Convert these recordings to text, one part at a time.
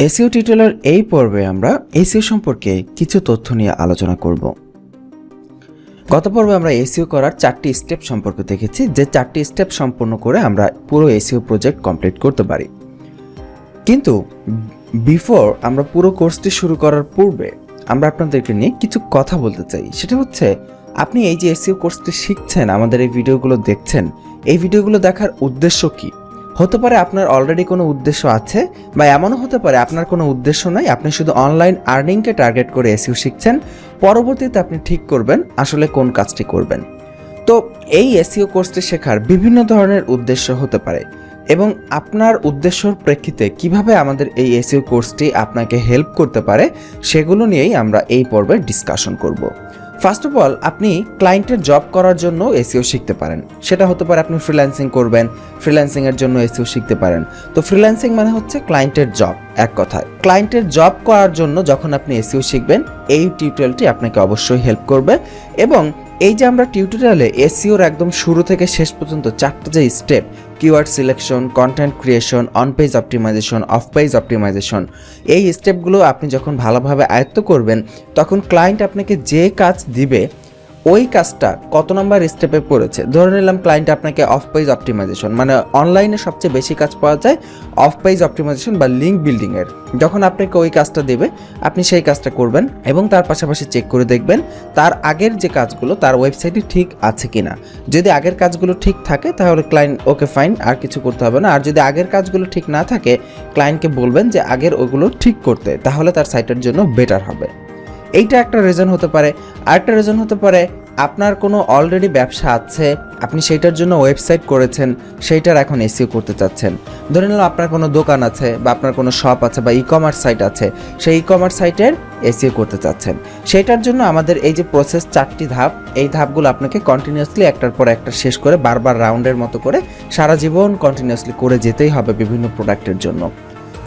SEO টিউটোরিয়ালের এই পর্বে আমরা এসইও সম্পর্কে কিছু তথ্য নিয়ে আলোচনা করব। গত পর্বে আমরা এসইও করার 4টি স্টেপ সম্পর্কে দেখেছি, যে 4টি স্টেপ সম্পন্ন করে আমরা পুরো এসইও প্রজেক্ট কমপ্লিট করতে পারি। কিন্তু বিফোর আমরা পুরো কোর্সটি শুরু করার পূর্বে আমরা আপনাদেরকে নিয়ে কিছু কথা বলতে চাই। সেটা হচ্ছে, আপনি এই যে এসইও কোর্সটি শিখছেন, আমাদের এই ভিডিওগুলো দেখছেন, এই ভিডিওগুলো দেখার উদ্দেশ্য কী? হতে পারে আপনার অলরেডি কোনো উদ্দেশ্য আছে, বা এমনও হতে পারে আপনার কোনো উদ্দেশ্য নাই, আপনি শুধু অনলাইন আর্নিংকে টার্গেট করে এসইও শিখছেন। পরবর্তীতে আপনি ঠিক করবেন আসলে কোন কাজটি করবেন। তো এই এসইও কোর্সটি শেখার বিভিন্ন ধরনের উদ্দেশ্য হতে পারে, এবং আপনার উদ্দেশ্যর প্রেক্ষিতে কিভাবে আমাদের এই এসইও কোর্সটি আপনাকে হেল্প করতে পারে সেগুলো নিয়েই আমরা এই পর্বে ডিসকাশন করব। ফার্স্ট অফ অল, আপনি ক্লায়েন্টের জব করার জন্য এসইও শিখতে পারেন। সেটা হতে পারে আপনি ফ্রিল্যান্সিং করবেন, ফ্রিল্যান্সিংয়ের জন্য এসইও শিখতে পারেন। তো ফ্রিল্যান্সিং মানে হচ্ছে ক্লায়েন্টের জব। এক কথায় ক্লায়েন্টের জব করার জন্য যখন আপনি এসইও শিখবেন, এই টিউটোরিয়ালটি আপনাকে অবশ্যই হেল্প করবে। এবং এই যে আমরা টিউটোরিয়ালে এসইওর একদম শুরু থেকে শেষ পর্যন্ত 4টা যে step, keyword selection, content creation, on page optimization, off page optimization, এই স্টেপগুলো আপনি যখন ভালোভাবে আয়ত্ত করবেন, তখন ক্লায়েন্ট আপনাকে যে কাজ দিবে ওই কাজটা কত নম্বর স্টেপে পড়েছে। ধরে নিলাম ক্লায়েন্ট আপনাকে অফ পেজ অপটিমাইজেশন, মানে অনলাইনে সবচেয়ে বেশি কাজ পাওয়া যায় অফ পেজ অপটিমাইজেশন বা লিঙ্ক বিল্ডিংয়ের, যখন আপনাকে ওই কাজটা দেবে আপনি সেই কাজটা করবেন এবং তার পাশাপাশি চেক করে দেখবেন তার আগের যে কাজগুলো তার ওয়েবসাইটে ঠিক আছে কিনা। যদি আগের কাজগুলো ঠিক থাকে তাহলে ক্লায়েন্ট ওকে ফাইন, আর কিছু করতে হবে না। আর যদি আগের কাজগুলো ঠিক না থাকে, ক্লায়েন্টকে বলবেন যে আগের ওগুলো ঠিক করতে, তাহলে তার সাইটের জন্য বেটার হবে। এইটা একটা রিজন হতে পারে। আরেকটা রিজন হতে পারে, আপনার কোনো অলরেডি ব্যবসা আছে, আপনি সেইটার জন্য ওয়েবসাইট করেছেন, সেইটার এখন এসইও করতে চাচ্ছেন। ধরে নিলাম আপনার কোনো দোকান আছে, বা আপনার কোনো শপ আছে, বা ই কমার্স সাইট আছে, সেই ই কমার্স সাইটের এসইও করতে চাচ্ছেন। সেইটার জন্য আমাদের এই যে প্রসেস 4টি ধাপ, এই ধাপগুলো আপনাকে কন্টিনিউয়াসলি একটার পর একটা শেষ করে বারবার রাউন্ডের মতো করে সারা জীবন কন্টিনিউয়াসলি করে যেতেই হবে বিভিন্ন প্রোডাক্টের জন্য।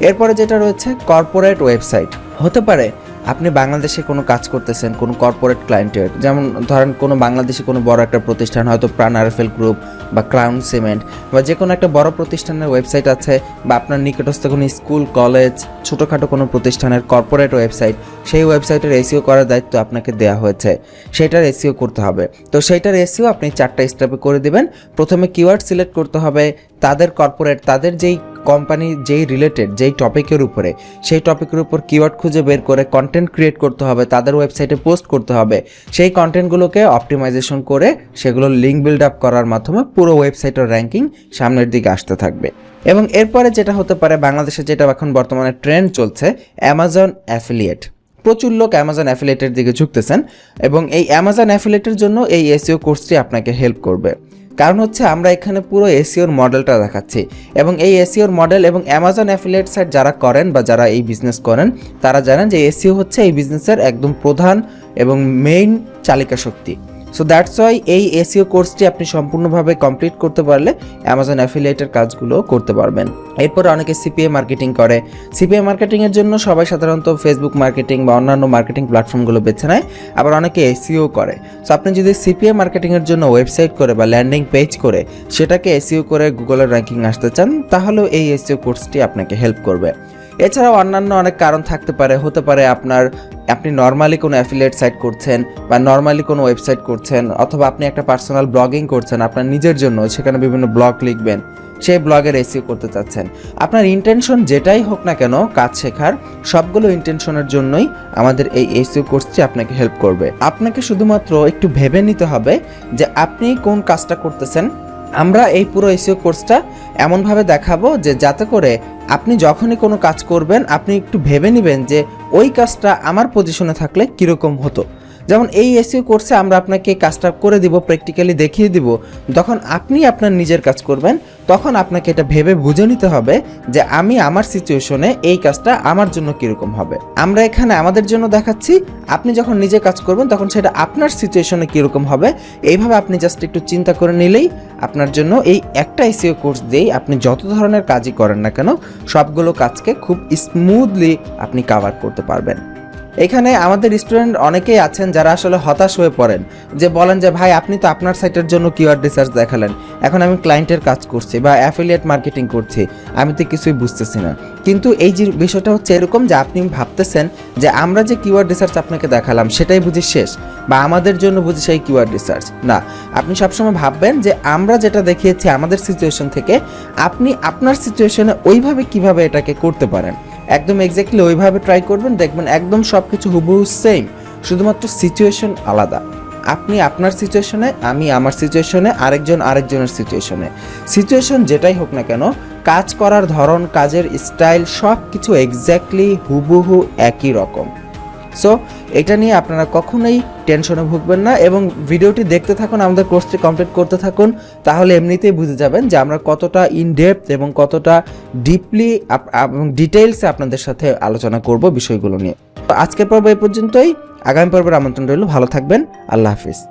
এরপরে যেটা রয়েছে কর্পোরেট ওয়েবসাইট। হতে পারে আপনি বাংলাদেশে কোনো কাজ করতেছেন কোনো কর্পোরেট ক্লায়েন্টের, যেমন ধরেন কোনো বাংলাদেশে কোনো বড় একটা প্রতিষ্ঠান, হয়তো প্রাণ আরএফএল গ্রুপ বা ক্রাউন সিমেন্ট, বা যে কোনো একটা বড় প্রতিষ্ঠানের ওয়েবসাইট আছে, বা আপনার নিকটস্থ কোনো স্কুল কলেজ ছোটোখাটো কোনো প্রতিষ্ঠানের কর্পোরেট ওয়েবসাইট, সেই ওয়েবসাইটের এসইও করার দায়িত্ব আপনাকে দেওয়া হয়েছে, সেইটার এসইও করতে হবে। তো সেইটার এসইও আপনি 4টা স্টেপে করে দিবেন। প্রথমে কিওয়ার্ড সিলেক্ট করতে হবে, তাদের কর্পোরেট, তাদের যেই কোম্পানি যেই রিলেটেড যেই টপিকের উপরে, সেই টপিকের উপর কিওয়ার্ড খুঁজে বের করে কন্টেন্ট ক্রিয়েট করতে হবে, তাদের ওয়েবসাইটে পোস্ট করতে হবে। সেই কন্টেন্টগুলোকে অপটিমাইজেশন করে সেগুলো লিঙ্ক বিল্ড আপ করার মাধ্যমে পুরো ওয়েবসাইটের র্যাঙ্কিং সামনের দিকে আসতে থাকবে। এবং এরপরে যেটা হতে পারে, বাংলাদেশে যেটা এখন বর্তমানে ট্রেন্ড চলছে, অ্যামাজন অ্যাফিলিয়েট। প্রচুর লোক অ্যামাজন অ্যাফিলিয়েটের দিকে ঝুঁকতেছেন, এবং এই অ্যামাজন অ্যাফিলিয়েটের জন্য এই এসইও কোর্সটি আপনাকে হেল্প করবে। কারণ হচ্ছে আমরা এখানে পুরো এসইওর মডেলটা দেখাচ্ছি, এবং এই এসইওর মডেল এবং অ্যামাজন অ্যাফিলিয়েট সাইট যারা করেন বা যারা এই বিজনেস করেন তারা জানেন যে এসইও হচ্ছে এই বিজনেসের একদম প্রধান এবং মেইন চালিকা শক্তি। সো দ্যাটস ওয়াই এই এসইও কোর্সটি আপনি সম্পূর্ণভাবে কমপ্লিট করতে পারলে অ্যামাজন অ্যাফিলিয়েটের কাজগুলো করতে পারবেন। এরপরে অনেকে সিপিএ মার্কেটিং করে। সিপিএ মার্কেটিংয়ের জন্য সবাই সাধারণত ফেসবুক মার্কেটিং বা অন্যান্য মার্কেটিং প্ল্যাটফর্মগুলো বেছে নেয়, আবার অনেকে এসইও করে। সো আপনি যদি সিপিএ মার্কেটিংয়ের জন্য ওয়েবসাইট করে বা ল্যান্ডিং পেজ করে সেটাকে এসইও করে গুগলের র্যাঙ্কিং আসতে চান, তাহলেও এই এসইও কোর্সটি আপনাকে হেল্প করবে। এছাড়াও অন্যান্য অনেক কারণ থাকতে পারে। হতে পারে আপনি নর্মালি কোনো অ্যাফিলিয়েট সাইট করছেন, বা নর্মালি কোনো ওয়েবসাইট করছেন, অথবা আপনি একটা পার্সোনাল ব্লগিং করছেন আপনার নিজের জন্য, সেখানে বিভিন্ন ব্লগ লিখবেন, সেই ব্লগের এসইও করতে চাচ্ছেন। আপনার ইন্টেনশন যেটাই হোক না কেন কাজ শেখার, সবগুলো ইন্টেনশনের জন্যই আমাদের এই এসইও কোর্সটি আপনাকে হেল্প করবে। আপনাকে শুধুমাত্র একটু ভেবে নিতে হবে যে আপনি কোন কাজটা করতেছেন। আমরা এই পুরো এসইও কোর্সটা এমনভাবে দেখাবো যে যাতে করে আপনি যখনই কোনো কাজ করবেন আপনি একটু ভেবে নেবেন যে ওই কাজটা আমার পজিশনে থাকলে কীরকম হতো। যেমন এই এসইও কোর্সে আমরা আপনাকে কাজটা করে দিব, প্র্যাকটিক্যালি দেখিয়ে দিব। যখন আপনি আপনার নিজের কাজ করবেন তখন আপনাকে এটা ভেবে বুঝে নিতে হবে যে আমি আমার সিচুয়েশনে এই কাজটা আমার জন্য কীরকম হবে। আমরা এখানে আমাদের জন্য দেখাচ্ছি, আপনি যখন নিজে কাজ করবেন তখন সেটা আপনার সিচুয়েশনে কীরকম হবে। এইভাবে আপনি জাস্ট একটু চিন্তা করে নিলেই আপনার জন্য এই একটা এসইও কোর্স দিয়েই আপনি যত ধরনের কাজই করেন না কেন সবগুলো কাজকে খুব স্মুথলি আপনি কভার করতে পারবেন। এখানে আমাদের স্টুডেন্ট অনেকেই আছেন যারা আসলে হতাশ হয়ে পড়েন, যে বলেন যে ভাই আপনি তো আপনার সাইটের জন্য কিওয়ার্ড রিসার্চ দেখালেন, এখন আমি ক্লায়েন্টের কাজ করছি বা অ্যাফিলিয়েট মার্কেটিং করছি, আমি তো কিছুই বুঝতেছি না। কিন্তু এই যে বিষয়টা হচ্ছে এরকম যে আপনি ভাবতেছেন যে আমরা যে কিওয়ার্ড রিসার্চ আপনাকে দেখালাম সেটাই বুঝি শেষ, বা আমাদের জন্য বুঝি সেই কিওয়ার্ড রিসার্চ না। আপনি সবসময় ভাববেন যে আমরা যেটা দেখিয়েছি আমাদের সিচুয়েশন থেকে, আপনি আপনার সিচুয়েশনে ওইভাবে কিভাবে এটাকে করতে পারেন, একদম এক্স্যাক্টলি ওইভাবে ট্রাই করবেন, দেখবেন একদম সব কিছু হুবহু সেম, শুধুমাত্র সিচুয়েশন আলাদা। আপনি আপনার সিচুয়েশনে, আমি আমার সিচুয়েশনে, আরেকজন আরেকজনের সিচুয়েশনে। সিচুয়েশন যেটাই হোক না কেন, কাজ করার ধরন, কাজের স্টাইল সব কিছু এক্স্যাক্টলি হুবহু একই রকম। সো এটা নিয়ে আপনারা কখনোই টেনশনে ভুগবেন না, এবং ভিডিওটি দেখতে থাকুন, আমাদের কোর্সটি কমপ্লিট করতে থাকুন, তাহলে এমনিতেই বুঝে যাবেন যে আমরা কতটা ইনডেপথ এবং কতটা ডিপলি এবং ডিটেইলসে আপনাদের সাথে আলোচনা করব বিষয়গুলো নিয়ে। তো আজকের পর্ব এই পর্যন্তই, আগামী পর্বের আমন্ত্রণ রইল। ভালো থাকবেন, আল্লাহ হাফিজ।